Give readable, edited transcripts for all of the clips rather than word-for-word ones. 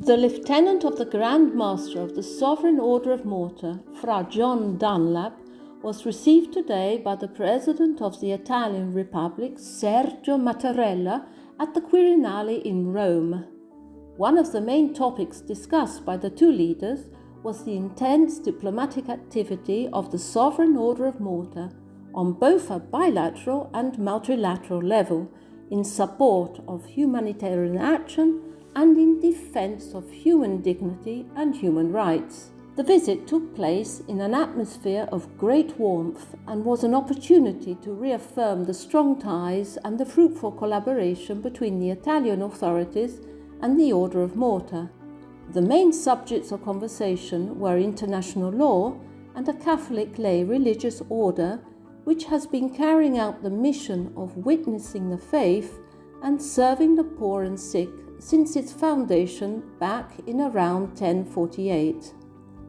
The Lieutenant of the Grand Master of the Sovereign Order of Malta, Fra John Dunlap, was received today by the President of the Italian Republic Sergio Mattarella at the Quirinale in Rome. One of the main topics discussed by the two leaders was the intense diplomatic activity of the Sovereign Order of Malta on both a bilateral and multilateral level in support of humanitarian action and in defense of human dignity and human rights. The visit took place in an atmosphere of great warmth and was an opportunity to reaffirm the strong ties and the fruitful collaboration between the Italian authorities and the Order of Malta. The main subjects of conversation were international law and a Catholic lay religious order which has been carrying out the mission of witnessing the faith and serving the poor and sick since its foundation back in around 1048.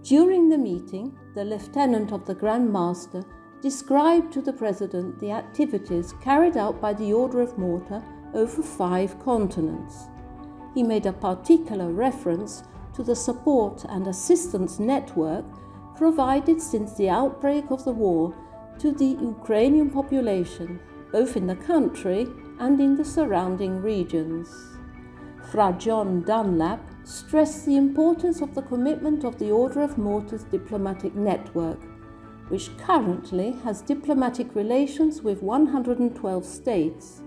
During the meeting, the Lieutenant of the Grand Master described to the President the activities carried out by the Order of Malta over 5 continents. He made a particular reference to the support and assistance network provided since the outbreak of the war to the Ukrainian population, both in the country and in the surrounding regions. Fra John Dunlap stressed the importance of the commitment of the Order of Malta's diplomatic network, which currently has diplomatic relations with 112 states.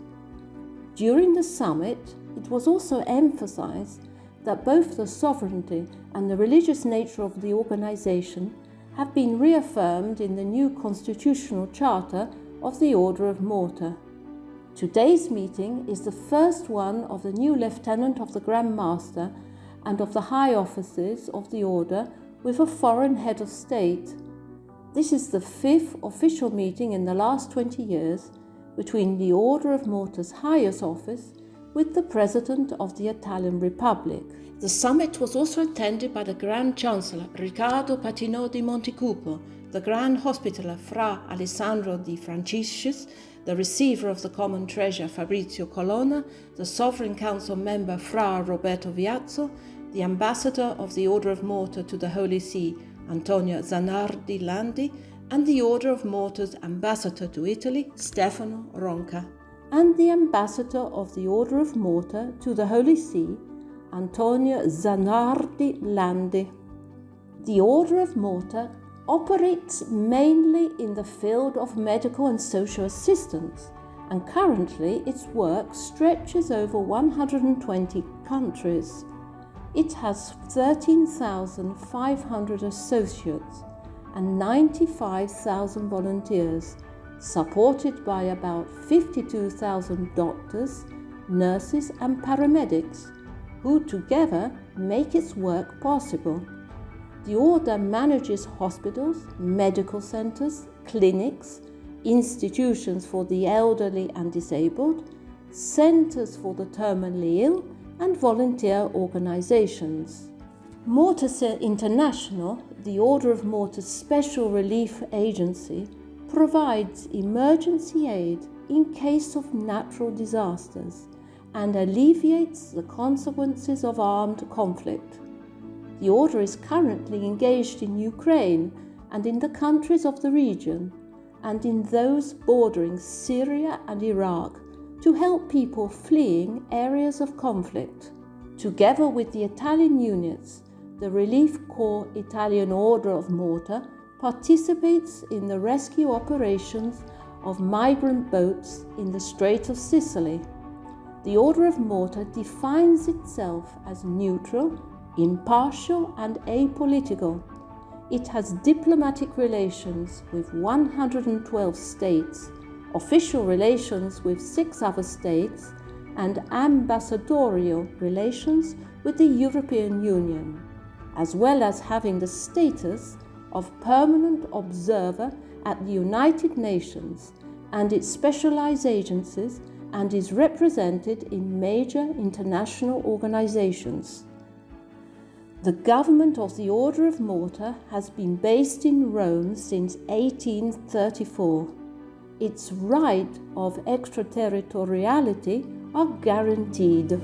During the summit, it was also emphasized that both the sovereignty and the religious nature of the organization have been reaffirmed in the new constitutional charter of the Order of Malta. Today's meeting is the first one of the new Lieutenant of the Grand Master and of the high officers of the Order with a foreign head of state. This is the 5th official meeting in the last 20 years between the Order of Malta's highest office with the President of the Italian Republic. The summit was also attended by the Grand Chancellor Riccardo Patino di Montecupo, the Grand Hospitaller Fra Alessandro di Franciscis, the Receiver of the Common Treasure Fabrizio Colonna, the Sovereign Council member Fra Roberto Viazzo, the Ambassador of the Order of Malta to the Holy See Antonio Zanardi Landi, and the Order of Malta's Ambassador to Italy Stefano Ronca, and the Ambassador of the Order of Malta to the Holy See Antonio Zanardi Landi. The Order of Malta operates mainly in the field of medical and social assistance, and currently its work stretches over 120 countries. It has 13,500 associates and 95,000 volunteers, supported by about 52,000 doctors, nurses and paramedics, who together make its work possible. The Order manages hospitals, medical centres, clinics, institutions for the elderly and disabled, centres for the terminally ill, and volunteer organisations. Malta International, the Order of Malta's special relief agency, provides emergency aid in case of natural disasters and alleviates the consequences of armed conflict. The Order is currently engaged in Ukraine and in the countries of the region and in those bordering Syria and Iraq to help people fleeing areas of conflict. Together with the Italian units, the Relief Corps Italian Order of Malta participates in the rescue operations of migrant boats in the Strait of Sicily. The Order of Malta defines itself as neutral, impartial and apolitical. It has diplomatic relations with 112 states, official relations with 6 other states, and ambassadorial relations with the European Union, as well as having the status of permanent observer at the United Nations and its specialized agencies, and is represented in major international organizations. The government of the Order of Malta has been based in Rome since 1834. Its right of extraterritoriality are guaranteed.